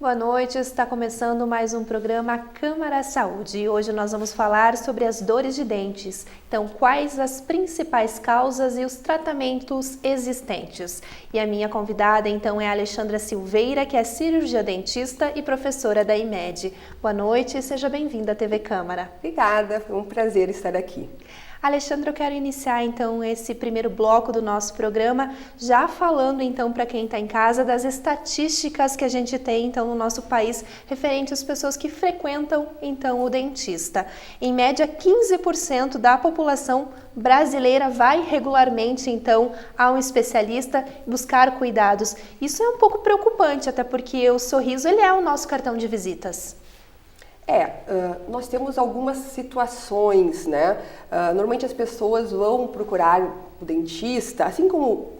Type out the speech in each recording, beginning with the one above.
Boa noite, está começando mais um programa Câmara Saúde e hoje nós vamos falar sobre as dores de dentes. Então, quais as principais causas e os tratamentos existentes? E a minha convidada então é a Alexandra Silveira, que é cirurgia dentista e professora da IMED. Boa noite e seja bem-vinda à TV Câmara. Obrigada, foi um prazer estar aqui. Alexandra, eu quero iniciar então esse primeiro bloco do nosso programa, já falando então para quem está em casa das estatísticas que a gente tem então no nosso país referente às pessoas que frequentam então o dentista. Em média, 15% da população brasileira vai regularmente então a um especialista buscar cuidados. Isso é um pouco preocupante, até porque o sorriso ele é o nosso cartão de visitas. Nós temos algumas situações, né? Normalmente as pessoas vão procurar o dentista, assim como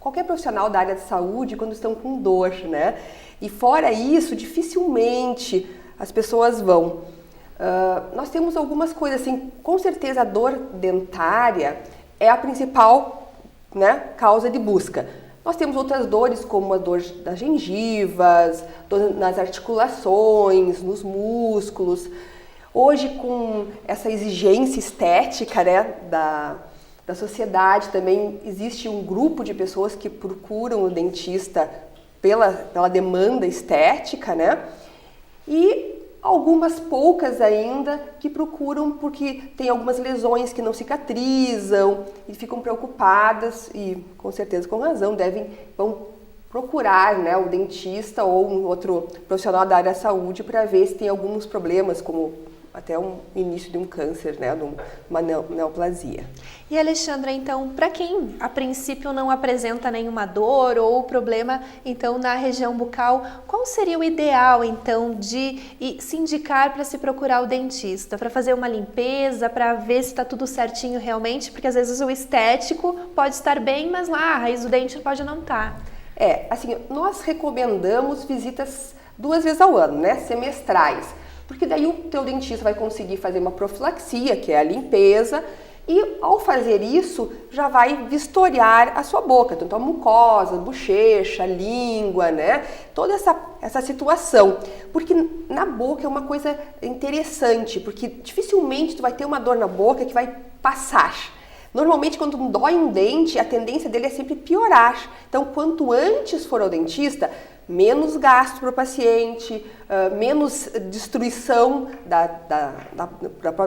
qualquer profissional da área de saúde, quando estão com dor, né? E fora isso, dificilmente as pessoas vão. Nós temos algumas coisas, assim, com certeza a dor dentária é a principal, né, causa de busca. Nós temos outras dores, como a dor das gengivas, dor nas articulações, nos músculos. Hoje, com essa exigência estética, né, da sociedade, também existe um grupo de pessoas que procuram o dentista pela demanda estética, né? E algumas poucas ainda que procuram porque tem algumas lesões que não cicatrizam e ficam preocupadas e, com certeza, com razão, vão procurar, né, o dentista ou um outro profissional da área da saúde para ver se tem alguns problemas, como até o início de um câncer, né, de uma neoplasia. E Alexandra, então, para quem a princípio não apresenta nenhuma dor ou problema, então, na região bucal, qual seria o ideal, então, de se indicar para se procurar o dentista? Para fazer uma limpeza, para ver se está tudo certinho realmente? Porque às vezes o estético pode estar bem, mas lá a raiz do dente pode não estar. Assim, nós recomendamos visitas 2 vezes ao ano, né, semestrais. Porque daí o teu dentista vai conseguir fazer uma profilaxia, que é a limpeza, e ao fazer isso já vai vistoriar a sua boca, tanto a mucosa, bochecha, língua, né? Toda essa situação. Porque na boca é uma coisa interessante, porque dificilmente tu vai ter uma dor na boca que vai passar. Normalmente, quando dói um dente, a tendência dele é sempre piorar. Então, quanto antes for ao dentista, menos gasto para o paciente, menos destruição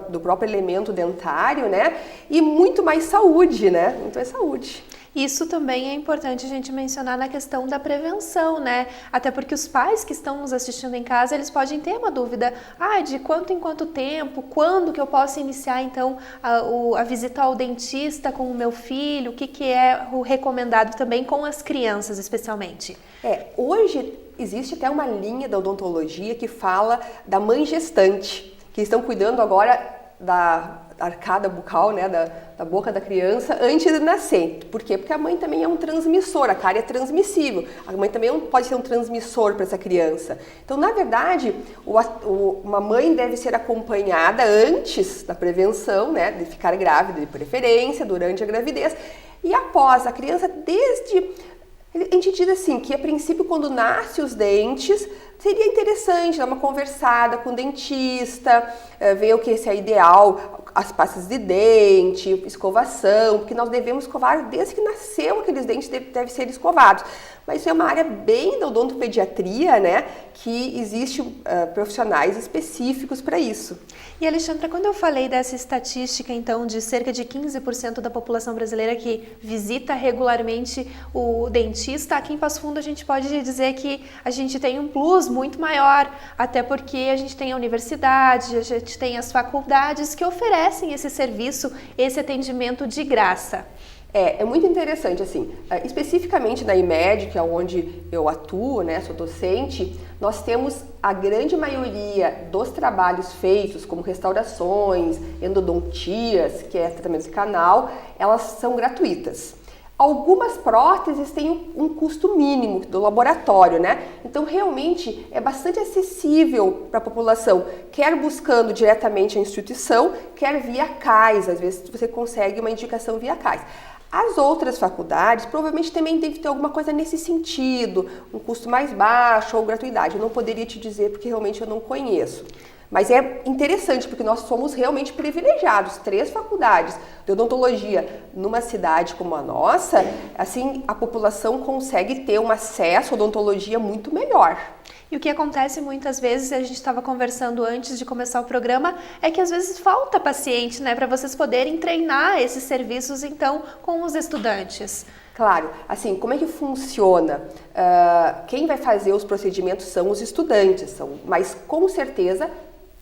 do próprio elemento dentário, né? E muito mais saúde, né? Muito mais saúde. Isso também é importante a gente mencionar na questão da prevenção, né? Até porque os pais que estão nos assistindo em casa, eles podem ter uma dúvida, de quanto em quanto tempo, quando que eu posso iniciar então a visita ao dentista com o meu filho, o que é o recomendado também com as crianças especialmente? Hoje existe até uma linha da odontologia que fala da mãe gestante, que estão cuidando agora da arcada bucal, né, da boca da criança antes de nascer. Por quê? Porque a mãe também é um transmissor, a cárie é transmissível. A mãe também pode ser um transmissor para essa criança. Então, na verdade, uma mãe deve ser acompanhada antes da prevenção, né, de ficar grávida de preferência, durante a gravidez e após. A criança a gente diz assim, que a princípio quando nasce os dentes, seria interessante dar uma conversada com o dentista, ver o que é ideal, as pastas de dente, escovação, porque nós devemos escovar desde que nasceu, aqueles dentes devem ser escovados. Mas isso é uma área bem da odontopediatria, né, que existe profissionais específicos para isso. E Alexandra, quando eu falei dessa estatística, então, de cerca de 15% da população brasileira que visita regularmente o dentista, aqui em Passo Fundo a gente pode dizer que a gente tem um plus muito maior, até porque a gente tem a universidade, a gente tem as faculdades que oferecem esse serviço, esse atendimento de graça. É muito interessante, assim, especificamente na IMED, que é onde eu atuo, né, sou docente, nós temos a grande maioria dos trabalhos feitos, como restaurações, endodontias, que é tratamento de canal, elas são gratuitas. Algumas próteses têm um custo mínimo do laboratório, né? Então, realmente, é bastante acessível para a população, quer buscando diretamente a instituição, quer via CAIS. Às vezes, você consegue uma indicação via CAIS. As outras faculdades provavelmente também deve ter alguma coisa nesse sentido, um custo mais baixo ou gratuidade. Eu não poderia te dizer porque realmente eu não conheço. Mas é interessante porque nós somos realmente privilegiados. 3 faculdades de odontologia numa cidade como a nossa, assim, a população consegue ter um acesso à odontologia muito melhor. E o que acontece muitas vezes, a gente estava conversando antes de começar o programa, é que às vezes falta paciente, né, para vocês poderem treinar esses serviços, então, com os estudantes. Claro, assim, como é que funciona? Quem vai fazer os procedimentos são os estudantes, mas com certeza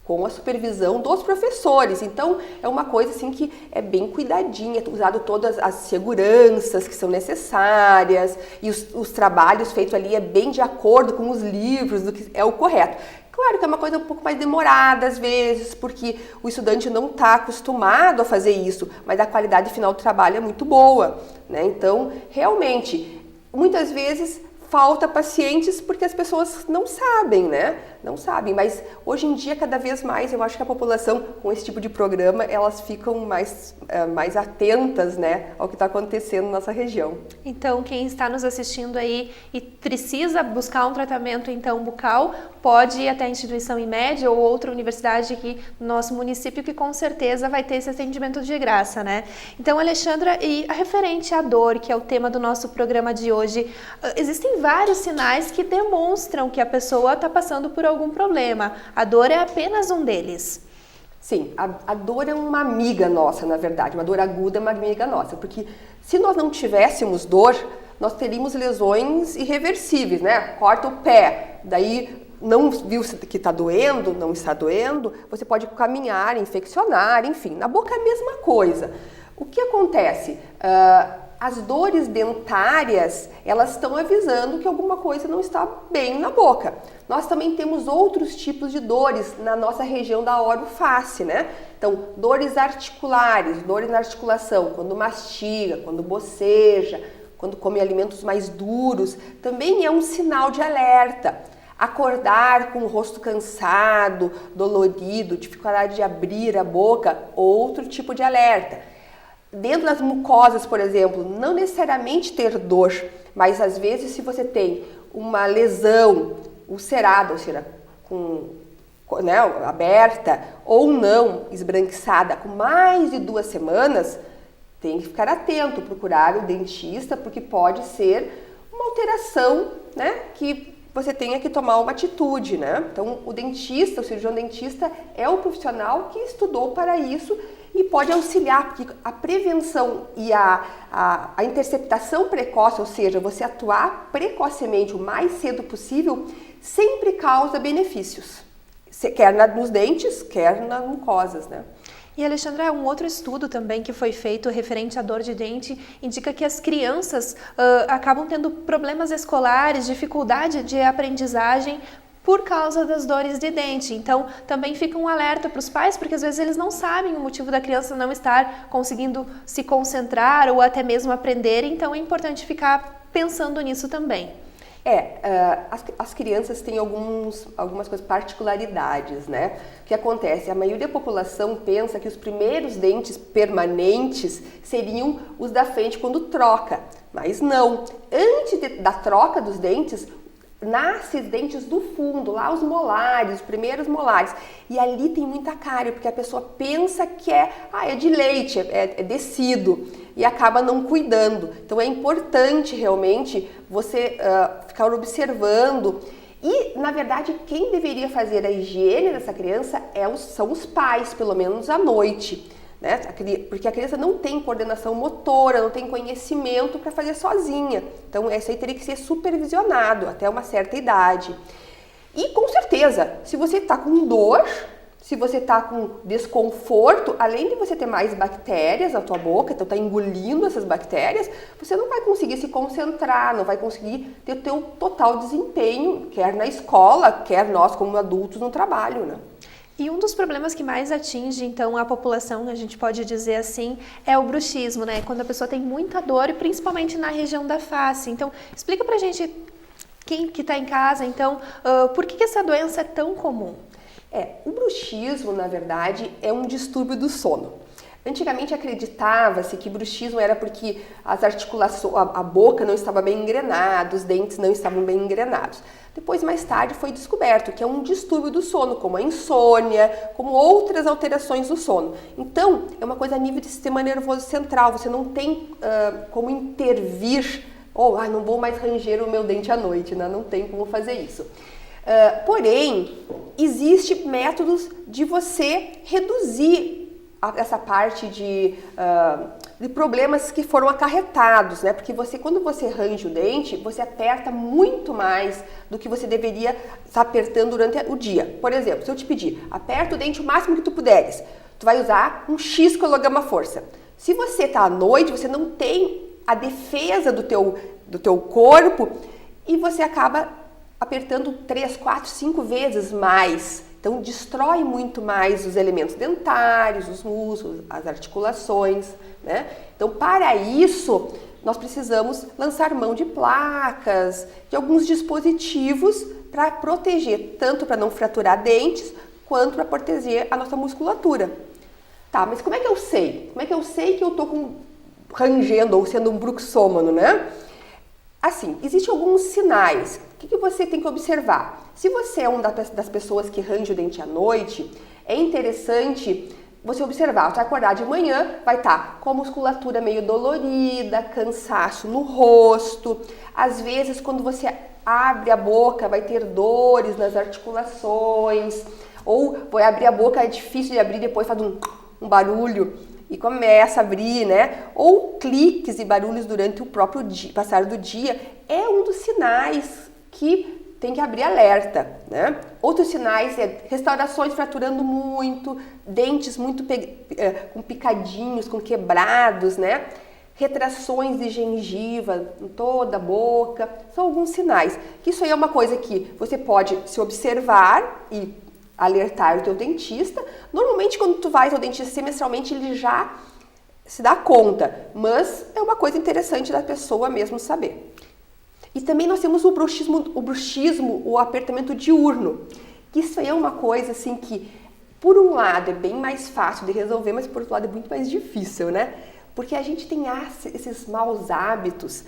com a supervisão dos professores. Então, é uma coisa assim que é bem cuidadinha, usado todas as seguranças que são necessárias e os trabalhos feitos ali é bem de acordo com os livros, do que é o correto. Claro que é uma coisa um pouco mais demorada às vezes, porque o estudante não está acostumado a fazer isso, mas a qualidade final do trabalho é muito boa, né? Então, realmente, muitas vezes falta pacientes porque as pessoas não sabem, né? Não sabem, mas hoje em dia, cada vez mais, eu acho que a população, com esse tipo de programa, elas ficam mais atentas, né, ao que está acontecendo na nossa região. Então, quem está nos assistindo aí e precisa buscar um tratamento, então, bucal, pode ir até a instituição IMED ou outra universidade aqui no nosso município, que com certeza vai ter esse atendimento de graça, né? Então, Alexandra, e a referente à dor, que é o tema do nosso programa de hoje, existem vários sinais que demonstram que a pessoa está passando por algum problema. A dor é apenas um deles. Sim, a dor é uma amiga nossa, na verdade. Uma dor aguda é uma amiga nossa, porque se nós não tivéssemos dor, nós teríamos lesões irreversíveis, né? Corta o pé, daí não viu que está doendo, não está doendo, você pode caminhar, infeccionar, enfim. Na boca é a mesma coisa. O que acontece? As dores dentárias, elas estão avisando que alguma coisa não está bem na boca. Nós também temos outros tipos de dores na nossa região da oroface, né? Então, dores articulares, dores na articulação, quando mastiga, quando boceja, quando come alimentos mais duros, também é um sinal de alerta. Acordar com o rosto cansado, dolorido, dificuldade de abrir a boca, outro tipo de alerta. Dentro das mucosas, por exemplo, não necessariamente ter dor, mas às vezes se você tem uma lesão ulcerada, ou seja, aberta ou não esbranquiçada com mais de 2 semanas, tem que ficar atento, procurar o dentista, porque pode ser uma alteração, né, que você tenha que tomar uma atitude, né? Então, o dentista, o cirurgião dentista é o profissional que estudou para isso e pode auxiliar, porque a prevenção e a interceptação precoce, ou seja, você atuar precocemente o mais cedo possível, sempre causa benefícios, quer nos dentes, quer nas mucosas, né? E, Alexandra, um outro estudo também que foi feito referente à dor de dente indica que as crianças acabam tendo problemas escolares, dificuldade de aprendizagem por causa das dores de dente. Então, também fica um alerta para os pais, porque às vezes eles não sabem o motivo da criança não estar conseguindo se concentrar ou até mesmo aprender, então é importante ficar pensando nisso também. As crianças têm algumas coisas, particularidades, né? O que acontece? A maioria da população pensa que os primeiros dentes permanentes seriam os da frente quando troca, mas não. Antes da troca dos dentes, nascem os dentes do fundo, lá os molares, os primeiros molares. E ali tem muita cárie, porque a pessoa pensa que é de leite, é descido, e acaba não cuidando. Então é importante realmente você ficar observando. E, na verdade, quem deveria fazer a higiene dessa criança são os pais, pelo menos à noite, né? Porque a criança não tem coordenação motora, não tem conhecimento para fazer sozinha. Então, isso aí teria que ser supervisionado até uma certa idade. E, com certeza, se você está com dor, se você está com desconforto, além de você ter mais bactérias na tua boca, então está engolindo essas bactérias, você não vai conseguir se concentrar, não vai conseguir ter o teu total desempenho, quer na escola, quer nós como adultos no trabalho, né? E um dos problemas que mais atinge, então, a população, a gente pode dizer assim, é o bruxismo, né? Quando a pessoa tem muita dor, e principalmente na região da face. Então, explica pra gente, quem que está em casa, então, por que essa doença é tão comum? O bruxismo, na verdade, é um distúrbio do sono. Antigamente acreditava-se que bruxismo era porque as articulações, a boca não estava bem engrenada, os dentes não estavam bem engrenados. Depois, mais tarde, foi descoberto que é um distúrbio do sono, como a insônia, como outras alterações do sono. Então, é uma coisa a nível do sistema nervoso central, você não tem como intervir, não vou mais ranger o meu dente à noite, né? Não tem como fazer isso. Porém, existem métodos de você reduzir essa parte de problemas que foram acarretados, né? Porque quando você range o dente, você aperta muito mais do que você deveria estar apertando durante o dia. Por exemplo, se eu te pedir, aperta o dente o máximo que tu puderes, tu vai usar um X quilograma força. Se você está à noite, você não tem a defesa do teu corpo e você acaba apertando 3, 4, 5 vezes mais. Então, destrói muito mais os elementos dentários, os músculos, as articulações, né? Então, para isso, nós precisamos lançar mão de placas, de alguns dispositivos para proteger, tanto para não fraturar dentes, quanto para proteger a nossa musculatura. Tá, mas como é que eu sei? Como é que eu sei que eu estou rangendo ou sendo um bruxômano, né? Assim, existem alguns sinais. O que você tem que observar? Se você é uma das pessoas que range o dente à noite, é interessante você observar. Você vai acordar de manhã, vai estar com a musculatura meio dolorida, cansaço no rosto. Às vezes, quando você abre a boca, vai ter dores nas articulações. Ou vai abrir a boca, é difícil de abrir, depois faz um barulho e começa a abrir, né? Ou cliques e barulhos durante o próprio passar do dia. É um dos sinais que tem que abrir alerta, né? Outros sinais é restaurações fraturando muito, dentes muito com picadinhos, com quebrados, né? Retrações de gengiva em toda a boca, são alguns sinais. Isso aí é uma coisa que você pode se observar e alertar o teu dentista. Normalmente quando tu vai ao dentista semestralmente ele já se dá conta, mas é uma coisa interessante da pessoa mesmo saber. E também nós temos o bruxismo, o apertamento diurno. Isso aí é uma coisa assim que, por um lado, é bem mais fácil de resolver, mas por outro lado é muito mais difícil, né? Porque a gente tem esses maus hábitos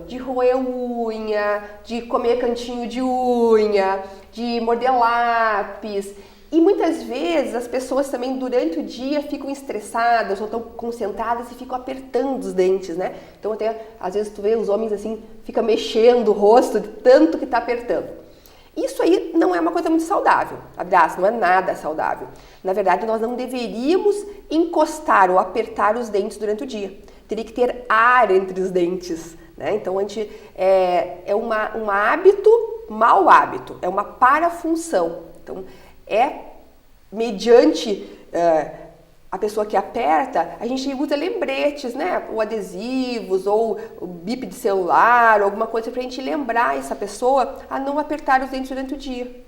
de roer unha, de comer cantinho de unha, de morder lápis. E muitas vezes as pessoas também durante o dia ficam estressadas ou estão concentradas e ficam apertando os dentes, né? Então até às vezes tu vê os homens assim, fica mexendo o rosto de tanto que tá apertando. Isso aí não é uma coisa muito saudável, abraço, não é nada saudável. Na verdade, nós não deveríamos encostar ou apertar os dentes durante o dia. Teria que ter ar entre os dentes, né? Então a gente é um hábito, mau hábito, é uma parafunção. Então mediante a pessoa que aperta, a gente usa lembretes, né? Ou adesivos, ou o bip de celular, ou alguma coisa para a gente lembrar essa pessoa a não apertar os dentes durante o dia.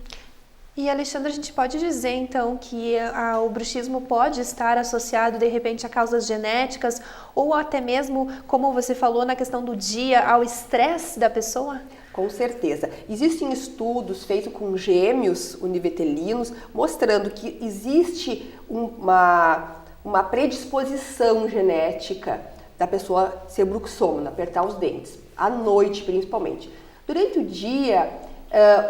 E, Alexandra, a gente pode dizer, então, que o bruxismo pode estar associado, de repente, a causas genéticas ou até mesmo, como você falou, na questão do dia, ao estresse da pessoa? Com certeza. Existem estudos feitos com gêmeos univitelinos mostrando que existe uma predisposição genética da pessoa ser bruxômana, apertar os dentes, à noite principalmente. Durante o dia,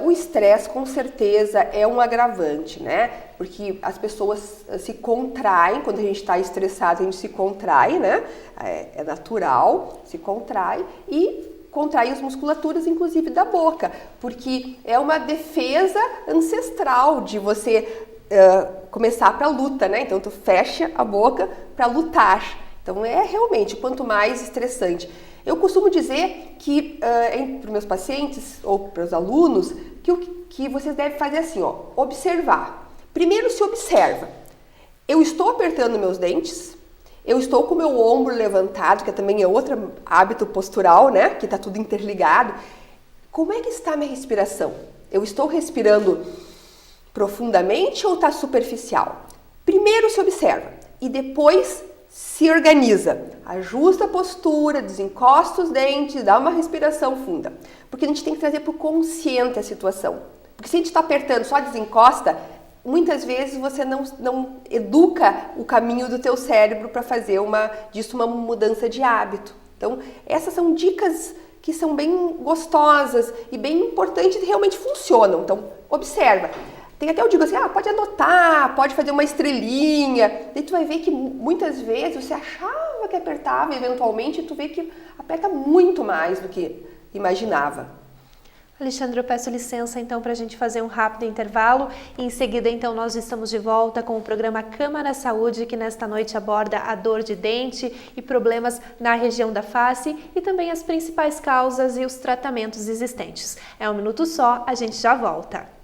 o estresse com certeza é um agravante, né? Porque as pessoas se contraem, quando a gente está estressado a gente se contrai, né? É natural, se contrai e contrai as musculaturas, inclusive da boca, porque é uma defesa ancestral de você começar para a luta, né? Então tu fecha a boca para lutar. Então é realmente quanto mais estressante. Eu costumo dizer que para os meus pacientes ou para os alunos que vocês devem fazer assim, ó, observar. Primeiro se observa. Eu estou apertando meus dentes. Eu estou com o meu ombro levantado, que também é outro hábito postural, né? Que está tudo interligado. Como é que está a minha respiração? Eu estou respirando profundamente ou está superficial? Primeiro se observa e depois se organiza. Ajusta a postura, desencosta os dentes, dá uma respiração funda. Porque a gente tem que trazer para o consciente a situação. Porque se a gente está apertando, só desencosta, muitas vezes você não educa o caminho do teu cérebro para fazer disso uma mudança de hábito. Então, essas são dicas que são bem gostosas e bem importantes e realmente funcionam. Então, observa. Tem até eu digo assim, pode anotar, pode fazer uma estrelinha. Daí tu vai ver que muitas vezes você achava que apertava eventualmente e tu vê que aperta muito mais do que imaginava. Alexandre, eu peço licença então para a gente fazer um rápido intervalo e em seguida então nós estamos de volta com o programa Câmara Saúde, que nesta noite aborda a dor de dente e problemas na região da face e também as principais causas e os tratamentos existentes. É um minuto só, a gente já volta.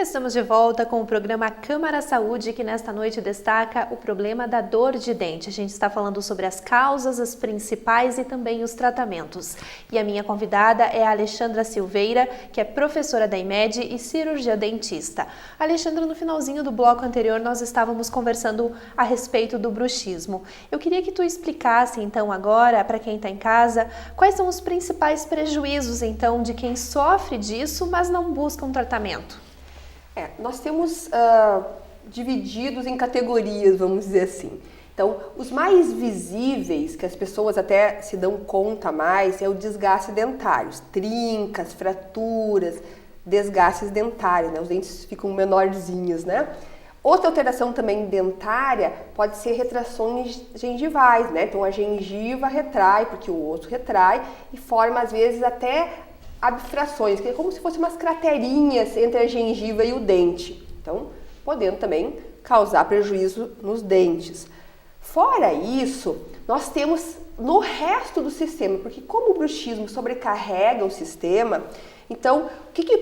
Estamos de volta com o programa Câmara Saúde, que nesta noite destaca o problema da dor de dente. A gente está falando sobre as causas, as principais e também os tratamentos. E a minha convidada é a Alexandra Silveira, que é professora da IMED e cirurgia dentista. Alexandra, no finalzinho do bloco anterior nós estávamos conversando a respeito do bruxismo. Eu queria que tu explicasse então agora, para quem está em casa, quais são os principais prejuízos então de quem sofre disso, mas não busca um tratamento. Nós temos divididos em categorias, vamos dizer assim. Então, os mais visíveis, que as pessoas até se dão conta mais, é o desgaste dentário, trincas, fraturas, desgastes dentários, né? Os dentes ficam menorzinhos, né? Outra alteração também dentária pode ser retrações gengivais, né? Então, a gengiva retrai, porque o osso retrai, e forma, às vezes, até abstrações, que é como se fossem umas craterinhas entre a gengiva e o dente. Então, podendo também causar prejuízo nos dentes. Fora isso, nós temos no resto do sistema, porque como o bruxismo sobrecarrega o sistema, então, o que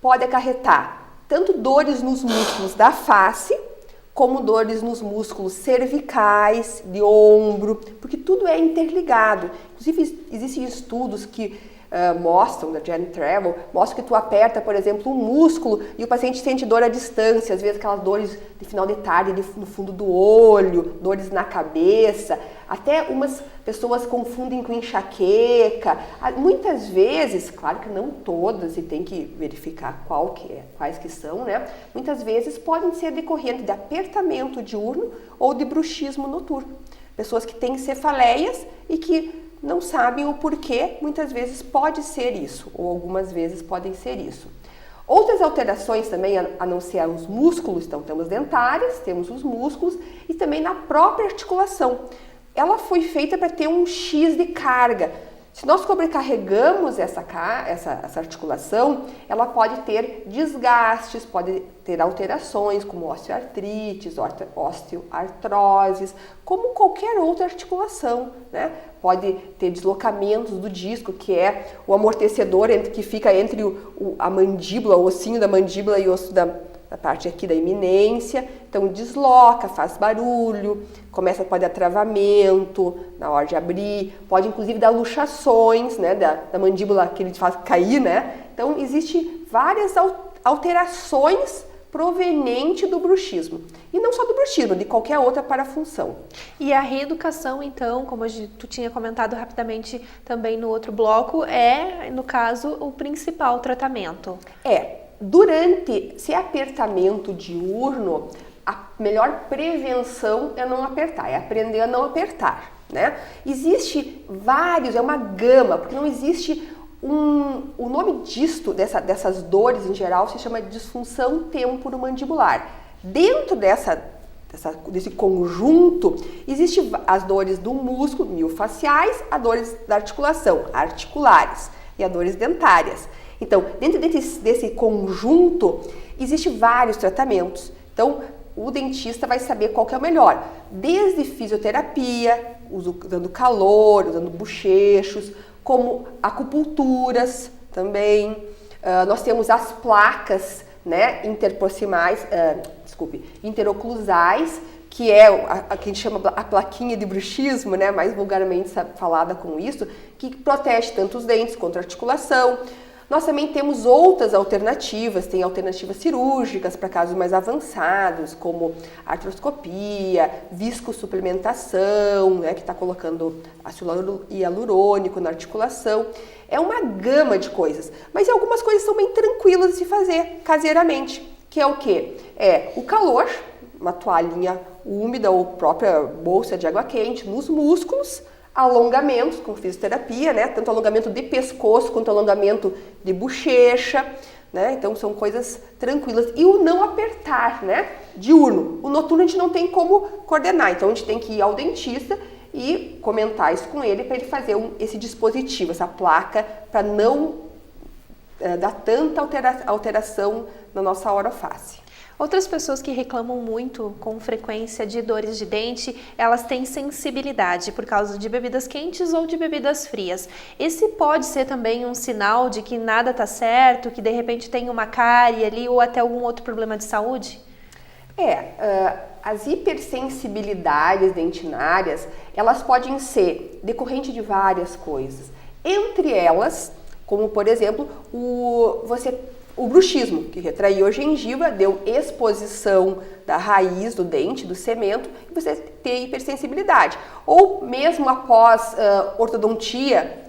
pode acarretar? Tanto dores nos músculos da face, como dores nos músculos cervicais, de ombro, porque tudo é interligado. Inclusive, existem estudos que mostram, da Jen Travel, mostram que tu aperta, por exemplo, um músculo e o paciente sente dor à distância, às vezes aquelas dores de final de tarde no fundo do olho, dores na cabeça, até umas pessoas confundem com enxaqueca. Muitas vezes, claro que não todas, e tem que verificar quais que são, né? Muitas vezes podem ser decorrentes de apertamento diurno ou de bruxismo noturno. Pessoas que têm cefaleias e que não sabem o porquê, muitas vezes pode ser isso, ou algumas vezes podem ser isso. Outras alterações também, a não ser os músculos, então temos dentárias, temos os músculos e também na própria articulação. Ela foi feita para ter um X de carga. Se nós sobrecarregamos essa articulação, ela pode ter desgastes, pode ter alterações como osteoartrites, osteoartroses, como qualquer outra articulação, né? Pode ter deslocamentos do disco, que é o amortecedor que fica entre a mandíbula, o ossinho da mandíbula e o osso da parte aqui da eminência. Então desloca, faz barulho, pode dar travamento na hora de abrir, pode inclusive dar luxações, né, da mandíbula que ele faz cair, né? Então existem várias alterações provenientes do bruxismo. E não só do bruxismo, de qualquer outra parafunção. E a reeducação, então, como tu tinha comentado rapidamente também no outro bloco, é, no caso, o principal tratamento. Durante esse apertamento diurno, a melhor prevenção é não apertar, é aprender a não apertar, né? Existe vários, é uma gama, porque não existe o nome dessas dores em geral se chama disfunção temporomandibular. Dentro desse conjunto, existem as dores do músculo, miofaciais, as dores da articulação, articulares, e as dores dentárias. Então, dentro desse conjunto, existem vários tratamentos. Então, o dentista vai saber qual que é o melhor. Desde fisioterapia, usando calor, usando bochechos, como acupunturas também. Nós temos as placas, né, interoclusais, que é a que a gente chama a plaquinha de bruxismo, né, mais vulgarmente falada com isso, que protege tanto os dentes contra a articulação. Nós também temos outras alternativas, tem alternativas cirúrgicas para casos mais avançados, como artroscopia, viscosuplementação, né, que está colocando ácido hialurônico na articulação. É uma gama de coisas, mas algumas coisas são bem tranquilas de se fazer caseiramente, que é o quê? É o calor, uma toalhinha úmida ou própria bolsa de água quente nos músculos, alongamentos com fisioterapia, né? Tanto alongamento de pescoço quanto alongamento de bochecha, né? Então são coisas tranquilas. E o não apertar, né? Diurno. O noturno a gente não tem como coordenar, então a gente tem que ir ao dentista e comentar isso com ele para ele fazer esse dispositivo, essa placa, para não dar tanta alteração na nossa oroface. Outras pessoas que reclamam muito com frequência de dores de dente, elas têm sensibilidade por causa de bebidas quentes ou de bebidas frias. Esse pode ser também um sinal de que nada está certo, que de repente tem uma cárie ali ou até algum outro problema de saúde? As hipersensibilidades dentinárias, elas podem ser decorrentes de várias coisas. Entre elas, como por exemplo, o bruxismo, que retraiu a gengiva, deu exposição da raiz do dente, do cemento, e você tem hipersensibilidade. Ou mesmo após ortodontia,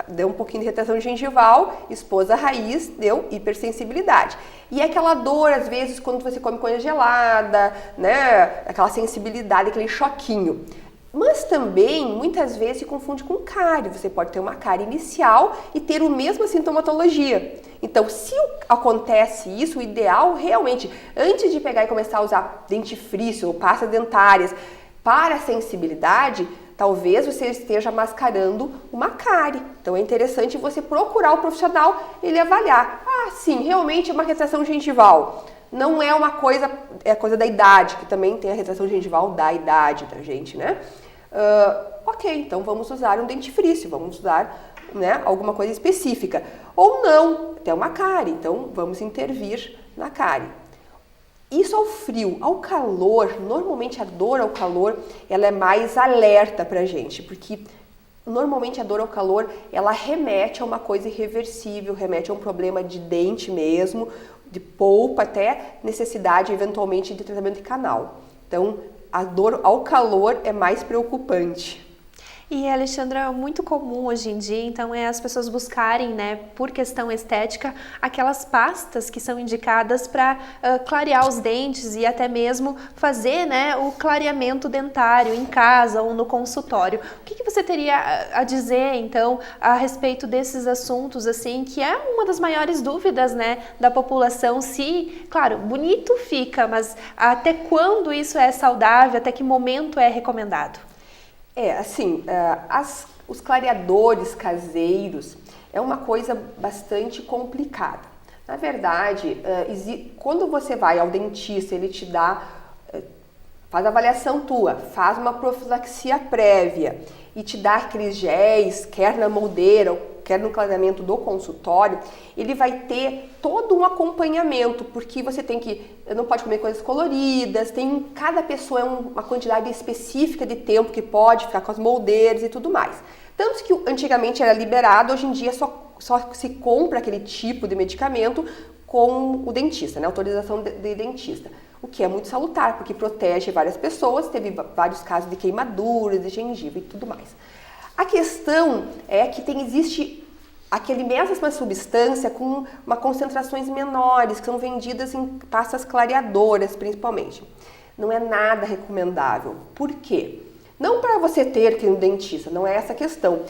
deu um pouquinho de retração gengival, expôs a raiz, deu hipersensibilidade. E aquela dor, às vezes, quando você come coisa gelada, né? Aquela sensibilidade, aquele choquinho. Mas também, muitas vezes, se confunde com cárie. Você pode ter uma cárie inicial e ter a mesma sintomatologia. Então, se acontece isso, o ideal realmente, antes de pegar e começar a usar dentifrício ou pastas dentárias para a sensibilidade, talvez você esteja mascarando uma cárie. Então, é interessante você procurar o profissional e ele avaliar. Ah, sim, realmente é uma retração gengival. Não é uma coisa, é coisa da idade, que também tem a retração gengival da idade da gente, né? Ok, então vamos usar um dentifrício, vamos usar, né, alguma coisa específica. Ou não, tem uma cárie, então vamos intervir na cárie. Isso ao frio. Ao calor, normalmente a dor ao calor, ela é mais alerta pra gente, porque normalmente a dor ao calor, ela remete a uma coisa irreversível, remete a um problema de dente mesmo, de polpa, até necessidade eventualmente de tratamento de canal. Então, a dor ao calor é mais preocupante. E, Alexandra, é muito comum hoje em dia, então, as pessoas buscarem, né, por questão estética, aquelas pastas que são indicadas para clarear os dentes e até mesmo fazer, né, o clareamento dentário em casa ou no consultório. O que você teria a dizer, então, a respeito desses assuntos, assim, que é uma das maiores dúvidas, né, da população, se, claro, bonito fica, mas até quando isso é saudável, até que momento é recomendado? Os clareadores caseiros é uma coisa bastante complicada. Na verdade, quando você vai ao dentista, ele te dá, faz a avaliação tua, faz uma profilaxia prévia e te dá aqueles géis, quer na moldeira, quer no clareamento do consultório, ele vai ter todo um acompanhamento, porque você não pode comer coisas coloridas, cada pessoa é uma quantidade específica de tempo que pode ficar com as moldeiras e tudo mais. Tanto que antigamente era liberado, hoje em dia só se compra aquele tipo de medicamento com o dentista, né? Autorização de dentista. O que é muito salutar, porque protege várias pessoas, teve vários casos de queimaduras, de gengiva e tudo mais. A questão é que existe aquele mesma substância com concentrações menores, que são vendidas em pastas clareadoras, principalmente. Não é nada recomendável. Por quê? Não para você ter que ir no dentista, não é essa a questão.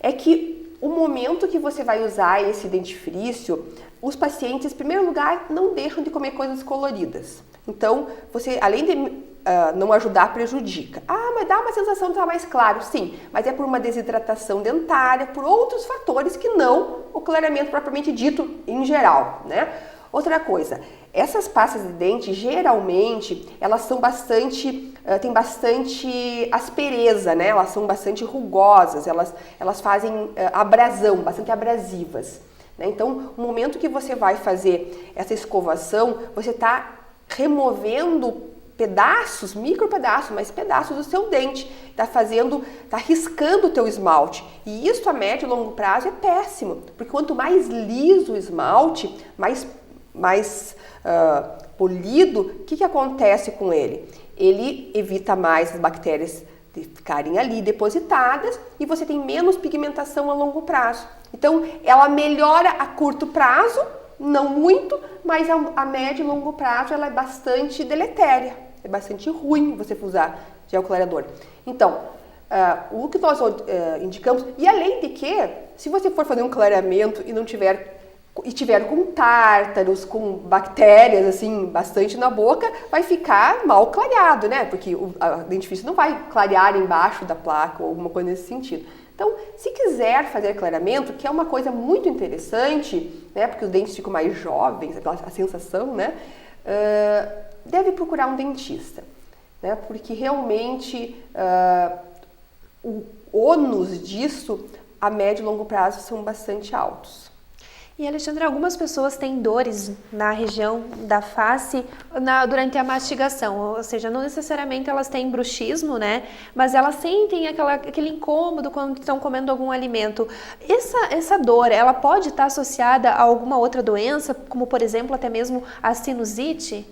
É que o momento que você vai usar esse dentifrício, os pacientes, em primeiro lugar, não deixam de comer coisas coloridas. Então, você, além de não ajudar, prejudica. Ah, mas dá uma sensação de estar mais claro. Sim, mas é por uma desidratação dentária, por outros fatores que não o clareamento propriamente dito em geral, né? Outra coisa, essas pastas de dente, geralmente, elas são têm bastante aspereza, né? Elas são bastante rugosas, elas fazem abrasão, bastante abrasivas. Né? Então, no momento que você vai fazer essa escovação, você está removendo pedaços, micro pedaços, mas pedaços do seu dente, tá riscando o teu esmalte. E isso a médio e longo prazo é péssimo, porque quanto mais liso o esmalte, mais polido, o que acontece com ele? Ele evita mais as bactérias de ficarem ali depositadas e você tem menos pigmentação a longo prazo. Então, ela melhora a curto prazo, não muito, mas a médio e longo prazo ela é bastante deletéria, é bastante ruim você usar gel clareador. Então, o que nós indicamos, e além de que, se você for fazer um clareamento e tiver com tártaros, com bactérias assim, bastante na boca, vai ficar mal clareado, né? Porque o dentifrício não vai clarear embaixo da placa ou alguma coisa nesse sentido. Então, se quiser fazer clareamento, que é uma coisa muito interessante, né? Porque os dentes ficam mais jovens, a sensação, né? Deve procurar um dentista, né? Porque realmente o ônus disso, a médio e longo prazo, são bastante altos. E, Alexandra, algumas pessoas têm dores na região da face durante a mastigação, ou seja, não necessariamente elas têm bruxismo, né? Mas elas sentem aquele incômodo quando estão comendo algum alimento. Essa dor, ela pode estar associada a alguma outra doença, como, por exemplo, até mesmo a sinusite?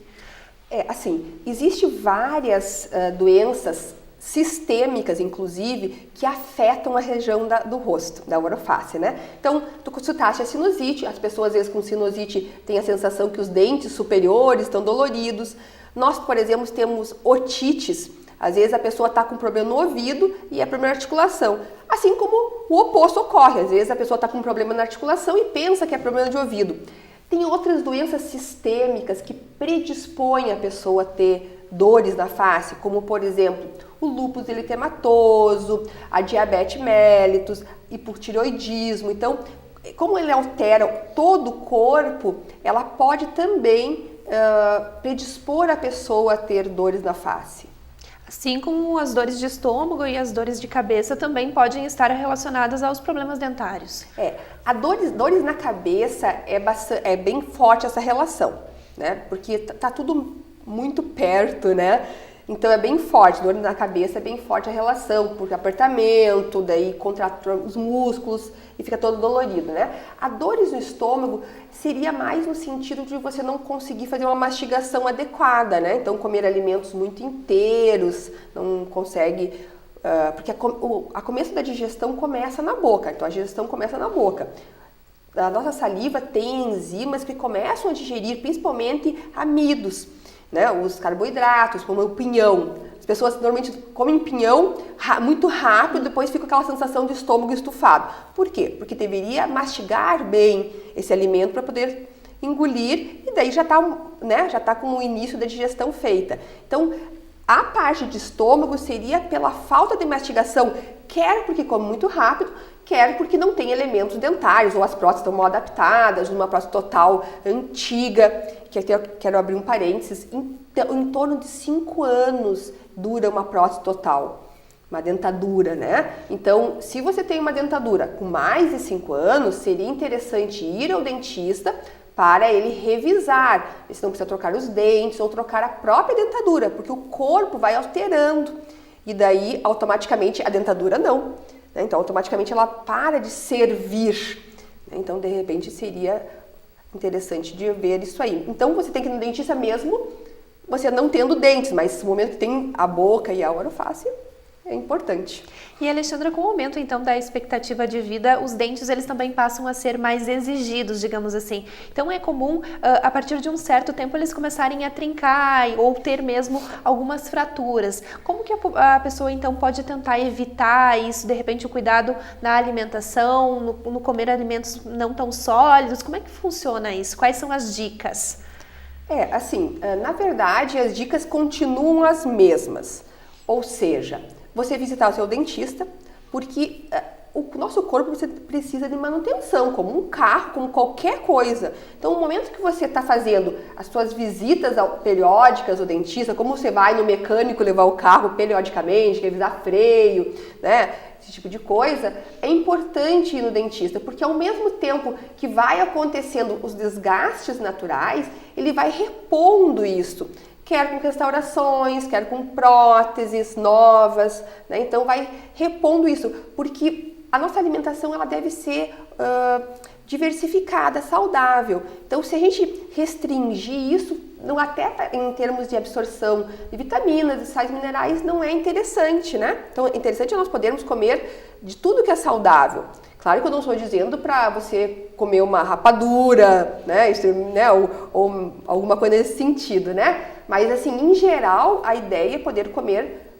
Assim, existem várias doenças sistêmicas, inclusive, que afetam a região do rosto, da oroface, né? Então, tu citaste a sinusite, as pessoas às vezes com sinusite têm a sensação que os dentes superiores estão doloridos. Nós, por exemplo, temos otites, às vezes a pessoa está com problema no ouvido e é problema na articulação. Assim como o oposto ocorre, às vezes a pessoa está com problema na articulação e pensa que é problema de ouvido. Tem outras doenças sistêmicas que predispõem a pessoa a ter dores na face, como, por exemplo, o lúpus eritematoso, a diabetes mellitus, hipotireoidismo. Então, como ele altera todo o corpo, ela pode também predispor a pessoa a ter dores na face. Assim como as dores de estômago e as dores de cabeça também podem estar relacionadas aos problemas dentários. A dores na cabeça é bem forte essa relação, né? Porque tá tudo muito perto, né? Então é bem forte, dor na cabeça é bem forte a relação, por apertamento, daí contratura os músculos e fica todo dolorido, né? A dores no estômago seria mais no sentido de você não conseguir fazer uma mastigação adequada, né? Então comer alimentos muito inteiros, não consegue, porque a começo da digestão começa na boca, então a digestão começa na boca. A nossa saliva tem enzimas que começam a digerir principalmente amidos, né, os carboidratos, como o pinhão. As pessoas normalmente comem pinhão muito rápido, depois fica aquela sensação de estômago estufado. Por quê? Porque deveria mastigar bem esse alimento para poder engolir e daí já está com o início da digestão feita. Então, a parte de estômago seria pela falta de mastigação, quer porque come muito rápido, quer porque não tem elementos dentários, ou as próteses estão mal adaptadas, uma prótese total antiga, que aqui eu quero abrir um parênteses, em torno de 5 anos dura uma prótese total, uma dentadura, né? Então, se você tem uma dentadura com mais de 5 anos, seria interessante ir ao dentista para ele revisar, se não precisa trocar os dentes ou trocar a própria dentadura, porque o corpo vai alterando e daí automaticamente a dentadura não. Então, automaticamente ela para de servir. Então, de repente, seria interessante de ver isso aí. Então, você tem que ir no dentista mesmo, você não tendo dentes, mas no momento que tem a boca e a oroface, é importante. E, Alexandra, com o aumento, então, da expectativa de vida, os dentes, eles também passam a ser mais exigidos, digamos assim. Então, é comum, a partir de um certo tempo, eles começarem a trincar ou ter mesmo algumas fraturas. Como que a pessoa, então, pode tentar evitar isso? De repente, o cuidado na alimentação, no comer alimentos não tão sólidos. Como é que funciona isso? Quais são as dicas? Na verdade, as dicas continuam as mesmas. Ou seja, você visitar o seu dentista, porque o nosso corpo precisa de manutenção, como um carro, como qualquer coisa. Então, no momento que você está fazendo as suas visitas periódicas ao dentista, como você vai no mecânico levar o carro periodicamente, revisar freio, né, esse tipo de coisa, é importante ir no dentista, porque ao mesmo tempo que vai acontecendo os desgastes naturais, ele vai repondo isso. quer com restaurações, quer com próteses novas, né? Então vai repondo isso, porque a nossa alimentação ela deve ser diversificada, saudável. Então, se a gente restringir isso, não, até em termos de absorção de vitaminas, de sais minerais, não é interessante, né? Então, é interessante nós podermos comer de tudo que é saudável. Claro que eu não estou dizendo para você comer uma rapadura, né? Isso, né? Ou alguma coisa nesse sentido, né? Mas, assim, em geral, a ideia é poder comer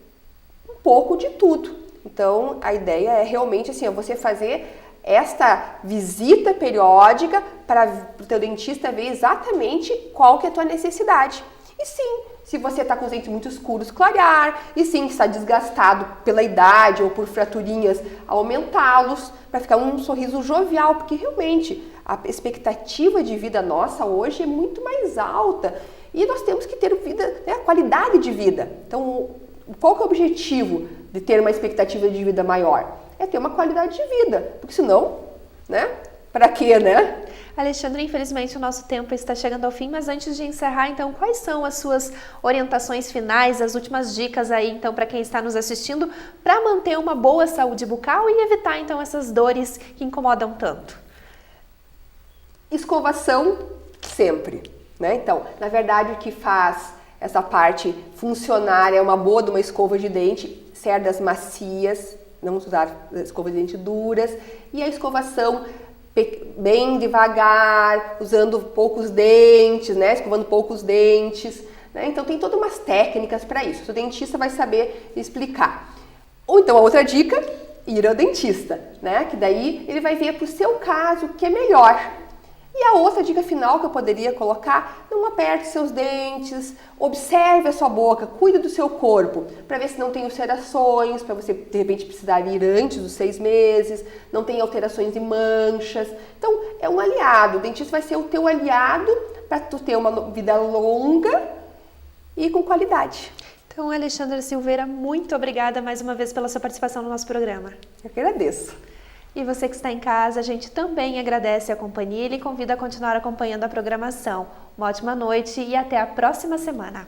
um pouco de tudo. Então, a ideia é realmente, assim, você fazer esta visita periódica para o teu dentista ver exatamente qual que é a tua necessidade. E sim, se você está com os dentes muito escuros, clarear. E sim, se está desgastado pela idade ou por fraturinhas, aumentá-los para ficar um sorriso jovial, porque realmente a expectativa de vida nossa hoje é muito mais alta e nós temos que ter vida, né, qualidade de vida. Então, qual que é o objetivo de ter uma expectativa de vida maior? É ter uma qualidade de vida, porque senão, né, para quê, né? Alexandre, infelizmente o nosso tempo está chegando ao fim, mas antes de encerrar, então, quais são as suas orientações finais, as últimas dicas aí, então, para quem está nos assistindo, para manter uma boa saúde bucal e evitar, então, essas dores que incomodam tanto? Escovação sempre, né? Então, na verdade, o que faz essa parte funcionar é uma boa de uma escova de dente, cerdas macias, não usar escovas de dente duras, e a escovação bem devagar, usando poucos dentes, né? Escovando poucos dentes, né? Então tem todas umas técnicas para isso. O dentista vai saber explicar. Ou então a outra dica, ir ao dentista, né? Que daí ele vai ver para o seu caso o que é melhor. E a outra dica final que eu poderia colocar, não aperte seus dentes, observe a sua boca, cuide do seu corpo, para ver se não tem ulcerações, para você de repente precisar ir antes dos 6 meses, não tem alterações e manchas. Então é um aliado, o dentista vai ser o teu aliado para tu ter uma vida longa e com qualidade. Então, Alexandra Silveira, muito obrigada mais uma vez pela sua participação no nosso programa. Eu que agradeço. E você que está em casa, a gente também agradece a companhia e lhe convida a continuar acompanhando a programação. Uma ótima noite e até a próxima semana.